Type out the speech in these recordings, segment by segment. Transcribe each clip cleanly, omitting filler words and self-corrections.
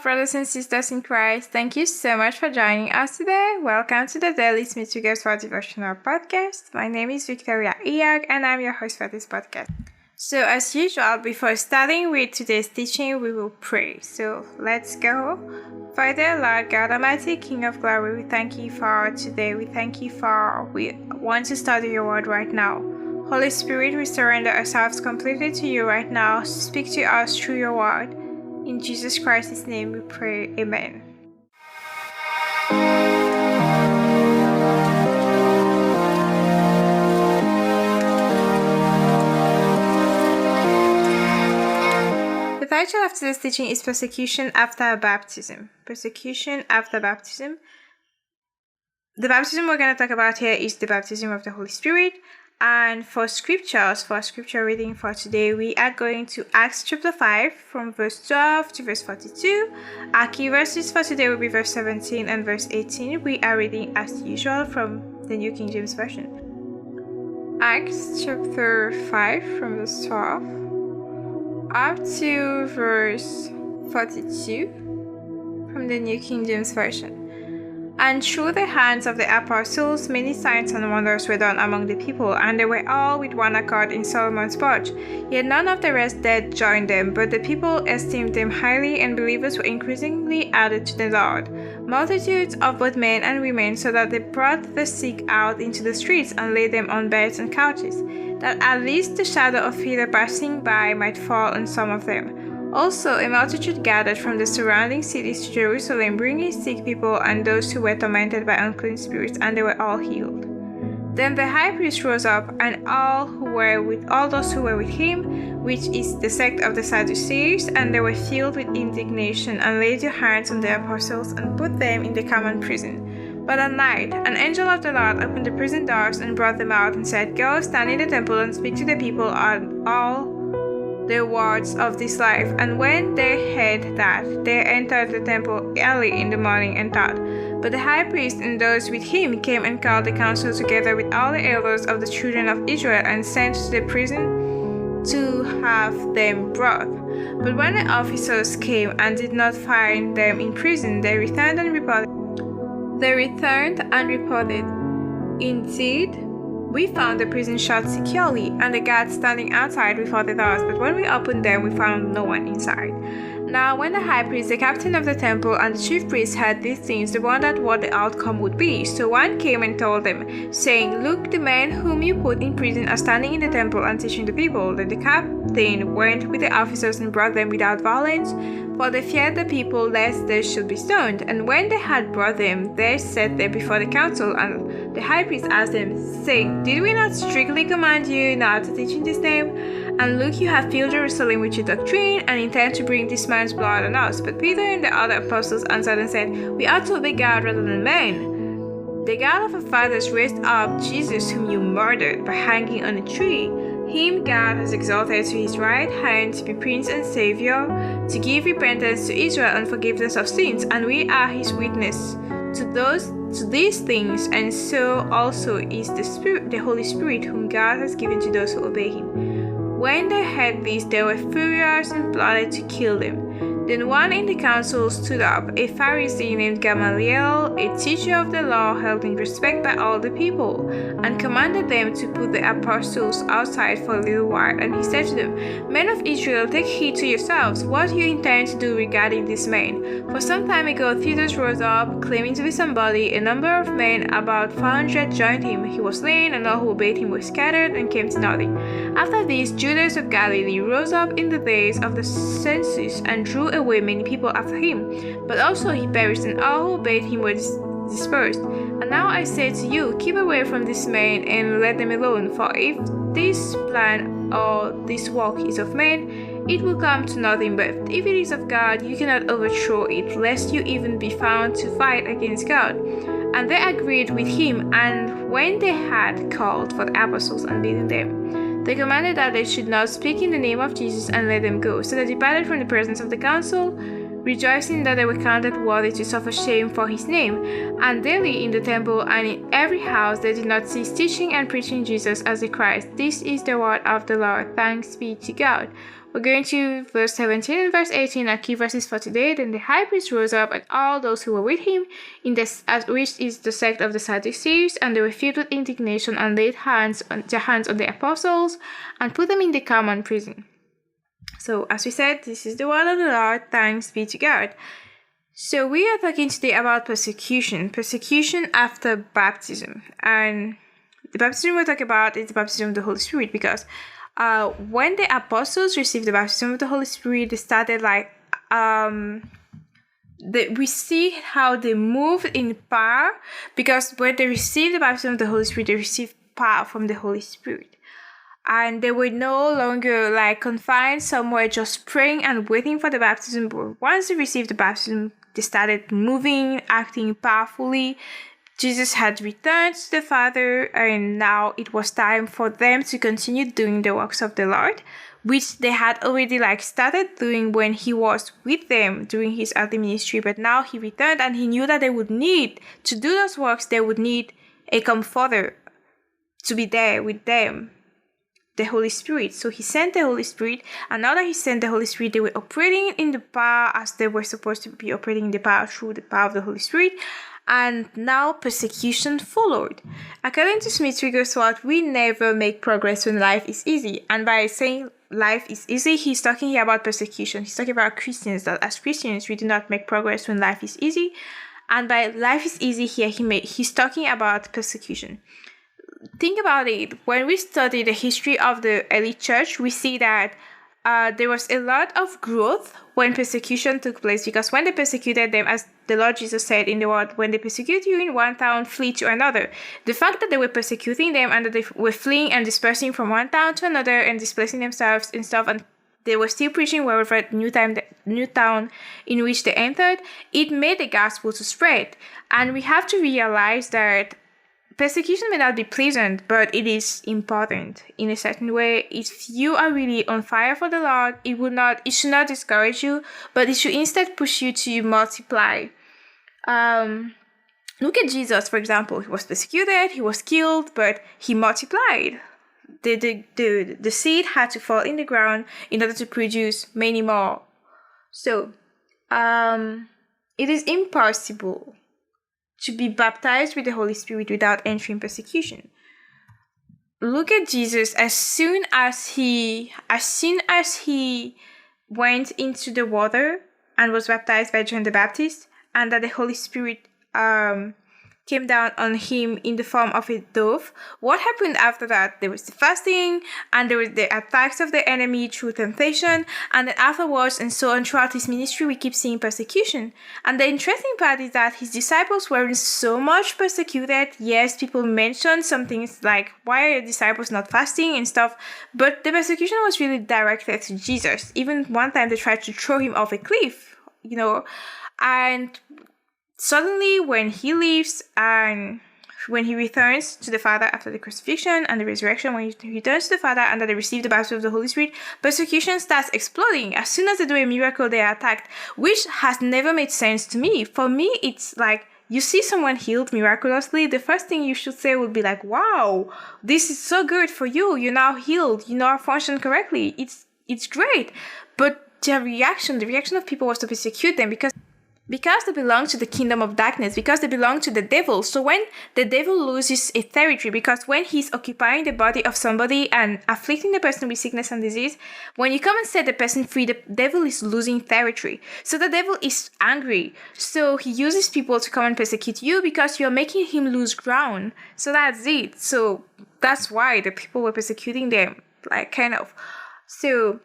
brothers and sisters in Christ. Thank you so much for joining us today. Welcome to the daily Smith Wigglesworth Devotional podcast. My name is Victoria Iag and I'm your host for this podcast. So as usual, before starting with today's teaching, we will pray. So let's go. Father, Lord God Almighty, King of Glory, we thank you for today. We want to study your word right now. Holy Spirit, we surrender ourselves completely to you right now. Speak to us through your word. In Jesus Christ's name we pray. Amen. The title of today's teaching is Persecution After Baptism. Persecution after baptism. The baptism we're going to talk about here is the baptism of the Holy Spirit. And for scripture reading for today, we are going to Acts chapter 5 from verse 12 to verse 42. Our key verses for today will be verse 17 and verse 18. We are reading as usual from the New King James Version. Acts chapter 5 from verse 12 up to verse 42 from the New King James Version. And through the hands of the apostles, many signs and wonders were done among the people, and they were all with one accord in Solomon's porch. Yet none of the rest dared join them, but the people esteemed them highly, and believers were increasingly added to the Lord. Multitudes of both men and women, so that they brought the sick out into the streets and laid them on beds and couches, that at least the shadow of Peter passing by might fall on some of them. Also, a multitude gathered from the surrounding cities to Jerusalem, bringing sick people and those who were tormented by unclean spirits, and they were all healed. Then the high priest rose up, and all those who were with him, which is the sect of the Sadducees, and they were filled with indignation, and laid their hands on the apostles, and put them in the common prison. But at night, an angel of the Lord opened the prison doors, and brought them out, and said, Go, stand in the temple, and speak to the people on all the words of this life. And when they heard that, they entered the temple early in the morning and taught. But the high priest and those with him came and called the council together with all the elders of the children of Israel, and sent to the prison to have them brought. But when the officers came and did not find them in prison, they returned and reported. Indeed, we found the prison shut securely, and the guards standing outside before the doors, but when we opened them, we found no one inside. Now when the high priest, the captain of the temple, and the chief priests heard these things, they wondered what the outcome would be. So one came and told them, saying, Look, the men whom you put in prison are standing in the temple and teaching the people. Then the captain went with the officers and brought them without violence, for they feared the people lest they should be stoned. And when they had brought them, they set them before the council, and the high priest asked them, saying, Did we not strictly command you not to teach in this name? And look, you have filled Jerusalem with your doctrine, and intend to bring this man's blood on us. But Peter and the other apostles answered and said, We ought to obey God rather than men. The God of our fathers raised up Jesus, whom you murdered by hanging on a tree. Him God has exalted to his right hand to be Prince and Savior, to give repentance to Israel and forgiveness of sins, and we are his witness to these things, and so also is the Holy Spirit, whom God has given to those who obey him. When they heard this, they were furious and plotted to kill them. Then one in the council stood up, a Pharisee named Gamaliel, a teacher of the law held in respect by all the people, and commanded them to put the apostles outside for a little while. And he said to them, Men of Israel, take heed to yourselves what you intend to do regarding this man. For some time ago, Theudas rose up, claiming to be somebody. A number of men, about 400, joined him. He was slain, and all who obeyed him were scattered and came to nothing. After this, Judas of Galilee rose up in the days of the census and drew away many people after him, but also he perished, and all who obeyed him were dispersed. And now I say to you, keep away from this man and let them alone, for if this plan or this work is of men, it will come to nothing, but if it is of God, you cannot overthrow it, lest you even be found to fight against God. And they agreed with him, and when they had called for the apostles and bidden them, they commanded that they should not speak in the name of Jesus, and let them go. So they departed from the presence of the council, rejoicing that they were counted worthy to suffer shame for his name. And daily in the temple and in every house they did not cease teaching and preaching Jesus as the Christ. This is the word of the Lord. Thanks be to God. We're going to verse 17 and verse 18, our key verses for today. Then the high priest rose up, and all those who were with him, which is the sect of the Sadducees, and they were filled with indignation, and laid their hands on the apostles, and put them in the common prison. So, as we said, this is the word of the Lord. Thanks be to God. So, we are talking today about persecution after baptism. And the baptism we're talking about is the baptism of the Holy Spirit, because when the apostles received the baptism of the Holy Spirit, they started we see how they moved in power, because when they received the baptism of the Holy Spirit, they received power from the Holy Spirit. And they were no longer confined somewhere just praying and waiting for the baptism. But once they received the baptism, they started moving, acting powerfully. Jesus had returned to the Father, and now it was time for them to continue doing the works of the Lord, which they had already started doing when he was with them during his earthly ministry. But now he returned, and he knew that they would need to do those works. They would need a comforter to be there with them, the Holy Spirit. So he sent the Holy Spirit, and now that he sent the Holy Spirit, they were operating in the power as they were supposed to be operating in the power, through the power of the Holy Spirit. And now persecution followed. According to Smith Wigglesworth, we never make progress when life is easy. And by saying life is easy, he's talking here about persecution. He's talking about Christians, that as Christians, we do not make progress when life is easy. And by life is easy here, he's talking about persecution. Think about it. When we study the history of the early church, we see that there was a lot of growth when persecution took place, because when they persecuted them, as the Lord Jesus said in the word, when they persecute you in one town, flee to another. The fact that they were persecuting them and that they were fleeing and dispersing from one town to another and displacing themselves and stuff, and they were still preaching wherever the new town in which they entered, it made the gospel to spread. And we have to realize that persecution may not be pleasant, but it is important in a certain way. If you are really on fire for the Lord, it should not discourage you, but it should instead push you to multiply. Look at Jesus, for example. He was persecuted, he was killed, but he multiplied. The seed had to fall in the ground in order to produce many more. So, it is impossible to be baptized with the Holy Spirit without entering persecution. Look at Jesus. As soon as he went into the water and was baptized by John the Baptist, and that the Holy Spirit came down on him in the form of a dove, what happened after that? There was the fasting, and there was the attacks of the enemy through temptation, and then afterwards and so on throughout his ministry, we keep seeing persecution. And the interesting part is that his disciples weren't so much persecuted. Yes, people mentioned some things like, why are your disciples not fasting and stuff? But the persecution was really directed to Jesus. Even one time they tried to throw him off a cliff, and suddenly, when he leaves and when he returns to the Father after the crucifixion and the resurrection, when he returns to the Father and that they receive the baptism of the Holy Spirit, persecution starts exploding. As soon as they do a miracle, they are attacked, which has never made sense to me. For me, it's like, you see someone healed miraculously, the first thing you should say would be like, wow, this is so good for you. You're now healed. You now function correctly. It's great. But the reaction of people was to persecute them because they belong to the kingdom of darkness, because they belong to the devil. So when the devil loses a territory, because when he's occupying the body of somebody and afflicting the person with sickness and disease, when you come and set the person free, the devil is losing territory. So the devil is angry. So he uses people to come and persecute you because you're making him lose ground. So that's it. So that's why the people were persecuting them, So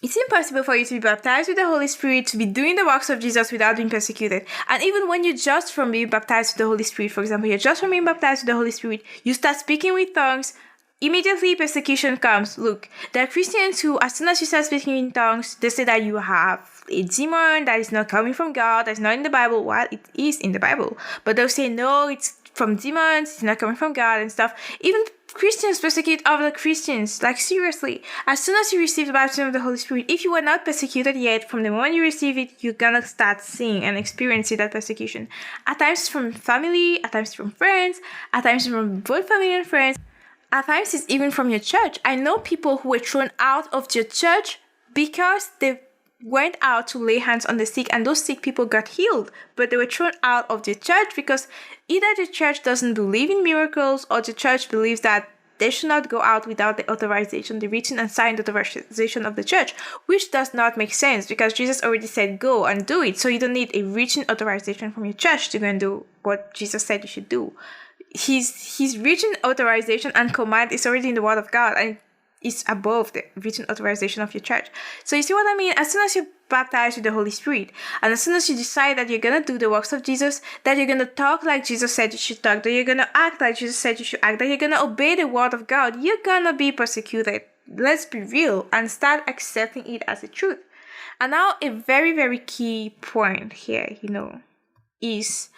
it's impossible for you to be baptized with the Holy Spirit, to be doing the works of Jesus without being persecuted. And even when you're just from being baptized with the Holy Spirit, for example, you're just from being baptized with the Holy Spirit, you start speaking with tongues, immediately persecution comes. Look, there are Christians who, as soon as you start speaking in tongues, they say that you have a demon that is not coming from God, that's not in the Bible. Well, it is in the Bible. But they'll say, no, it's from demons, it's not coming from God and stuff. Even Christians persecute other Christians. Like, seriously. As soon as you receive the baptism of the Holy Spirit, if you were not persecuted yet, from the moment you receive it, you're gonna start seeing and experiencing that persecution. At times from family, at times from friends, at times from both family and friends. At times it's even from your church. I know people who were thrown out of their church because they went out to lay hands on the sick, and those sick people got healed, but they were thrown out of the church because either the church doesn't believe in miracles, or the church believes that they should not go out without the authorization, the written and signed authorization of the church, which does not make sense because Jesus already said go and do it. So you don't need a written authorization from your church to go and do what Jesus said you should do. His written authorization and command is already in the Word of God, and it's above the written authorization of your church. So you see what I mean? As soon as you're baptized with the Holy Spirit, and as soon as you decide that you're going to do the works of Jesus, that you're going to talk like Jesus said you should talk, that you're going to act like Jesus said you should act, that you're going to obey the Word of God, you're going to be persecuted. Let's be real and start accepting it as a truth. And now a very, very key point here, is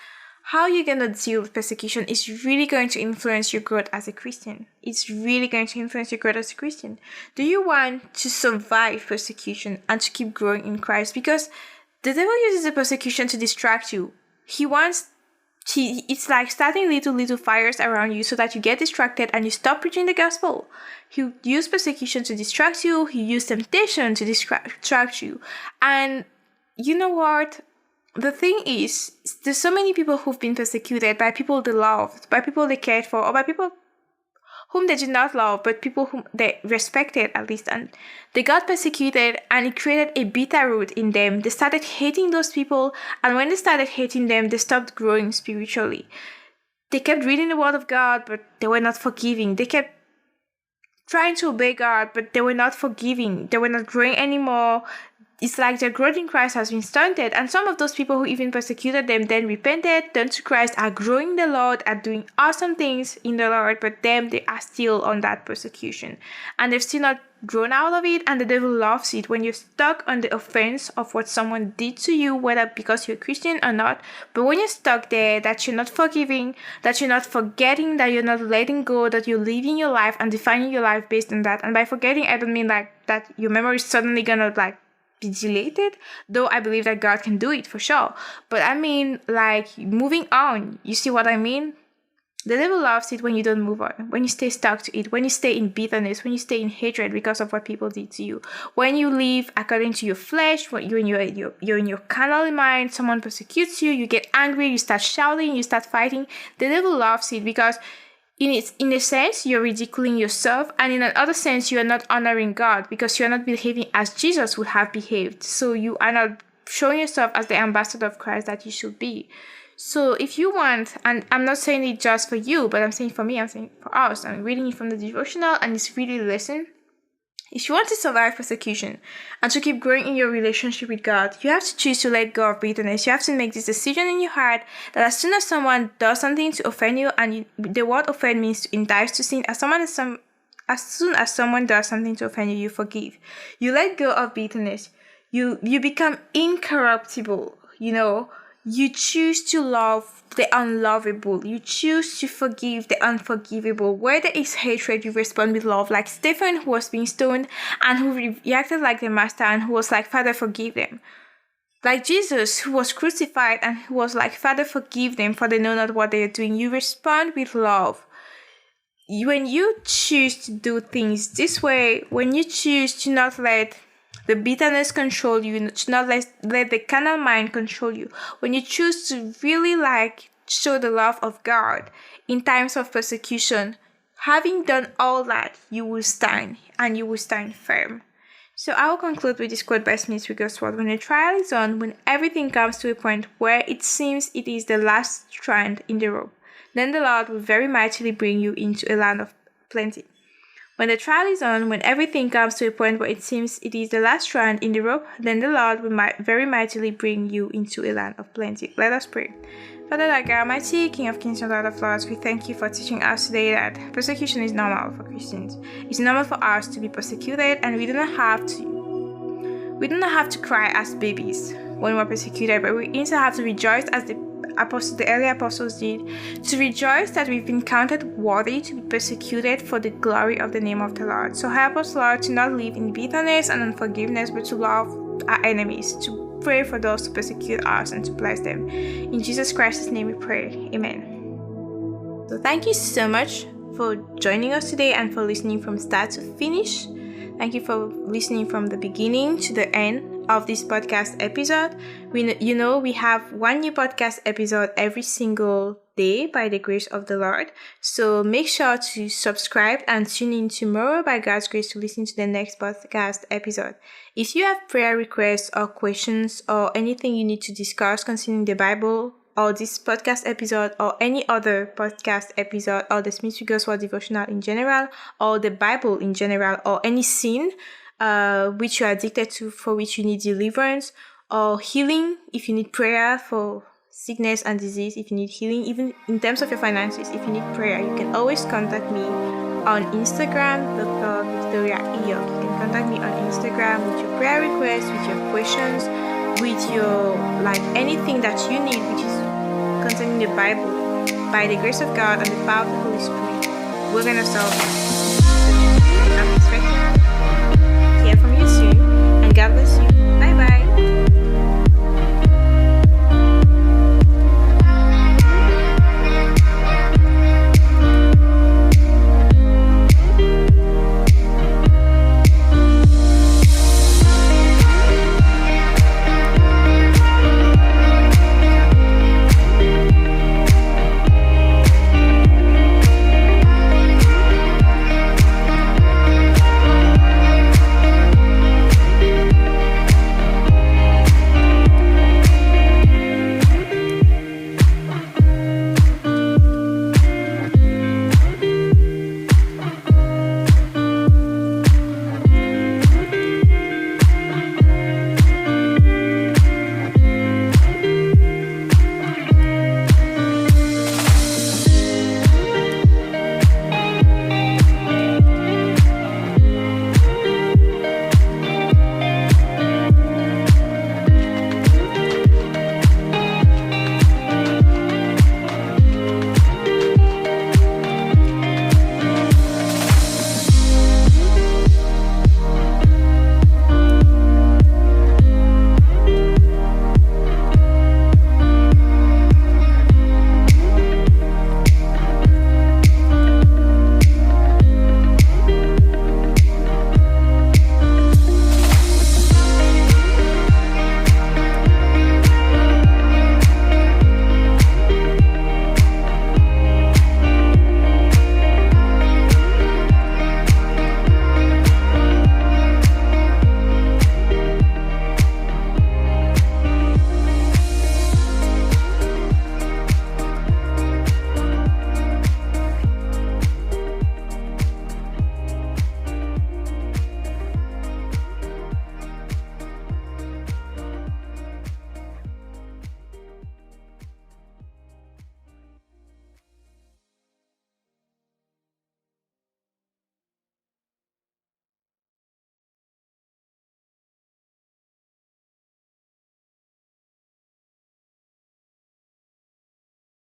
how you're going to deal with persecution is really going to influence your growth as a Christian. It's really going to influence your growth as a Christian. Do you want to survive persecution and to keep growing in Christ? Because the devil uses the persecution to distract you. It's like starting little fires around you so that you get distracted and you stop preaching the gospel. He used persecution to distract you. He used temptation to distract you. And you know what? The thing is, there's so many people who've been persecuted by people they loved, by people they cared for, or by people whom they did not love, but people whom they respected at least. And they got persecuted, and it created a bitter root in them. They started hating those people, and when they started hating them, they stopped growing spiritually. They kept reading the Word of God, but they were not forgiving. They kept trying to obey God, but they were not forgiving. They were not growing anymore. It's like their growth in Christ has been stunted, and some of those people who even persecuted them then repented, turned to Christ, are growing in the Lord, are doing awesome things in the Lord, but them, they are still on that persecution, and they've still not grown out of it, and the devil loves it when you're stuck on the offense of what someone did to you, whether because you're a Christian or not. But when you're stuck there, that you're not forgiving, that you're not forgetting, that you're not letting go, that you're living your life and defining your life based on that. And by forgetting, I don't mean like that your memory is suddenly gonna be deleted, though I believe that God can do it for sure. But I mean, like, moving on. You see what I mean? The devil loves it when you don't move on, when you stay stuck to it, when you stay in bitterness, when you stay in hatred because of what people did to you, when you live according to your flesh, when you're in your carnal mind, someone persecutes you, you get angry, you start shouting, you start fighting. The devil loves it because in a sense, you're ridiculing yourself, and in another sense, you are not honoring God because you are not behaving as Jesus would have behaved. So you are not showing yourself as the ambassador of Christ that you should be. So if you want, and I'm not saying it just for you, but I'm saying for me, I'm saying for us, I'm reading it from the devotional, and it's really listen. If you want to survive persecution and to keep growing in your relationship with God, you have to choose to let go of bitterness. You have to make this decision in your heart that as soon as someone does something to offend you, and the word offend means to entice to sin, as soon as someone does something to offend you, you forgive. You let go of bitterness. You become incorruptible, You choose to love the unlovable. You choose to forgive the unforgivable. Where there is hatred, you respond with love. Like Stephen, who was being stoned and who reacted like the master and who was like, Father, forgive them. Like Jesus, who was crucified and who was like, Father, forgive them, for they know not what they are doing. You respond with love. When you choose to do things this way, when you choose to not let the bitterness control you, to not let the carnal mind control you, when you choose to really show the love of God in times of persecution, having done all that, you will stand, and you will stand firm. So I will conclude with this quote by Smith Wigglesworth. When a trial is on, when everything comes to a point where it seems it is the last strand in the rope, then the Lord will very mightily bring you into a land of plenty. When the trial is on, when everything comes to a point where it seems it is the last strand in the rope, then the Lord will very mightily bring you into a land of plenty. Let us pray. Father, God Almighty, King of Kings and Lord of Lords, we thank you for teaching us today that persecution is normal for Christians. It's normal for us to be persecuted, and we do not have to cry as babies when we're persecuted, but we instead have to rejoice as the the early apostles did, to rejoice that we've been counted worthy to be persecuted for the glory of the name of the Lord. So help us, Lord, to not live in bitterness and unforgiveness, but to love our enemies, to pray for those who persecute us, and to bless them. In Jesus Christ's name we pray. Amen. So thank you so much for joining us today and for listening from start to finish. Thank you for listening from the beginning to the end of this podcast episode. We have one new podcast episode every single day by the grace of the Lord. So make sure to subscribe and tune in tomorrow by God's grace to listen to the next podcast episode. If you have prayer requests or questions or anything you need to discuss concerning the Bible or this podcast episode or any other podcast episode or the Smith Wigglesworth Devotional in general or the Bible in general or any sin which you are addicted to, for which you need deliverance or healing, if you need prayer for sickness and disease, if you need healing, even in terms of your finances, if you need prayer, you can always contact me on Instagram, Dr. Victoria Iyok. You can contact me on Instagram with your prayer requests, with your questions, with your anything that you need, which is concerning the Bible. By the grace of God and the power of the Holy Spirit, we're gonna solve it. I'm expecting to hear from you soon, and God bless.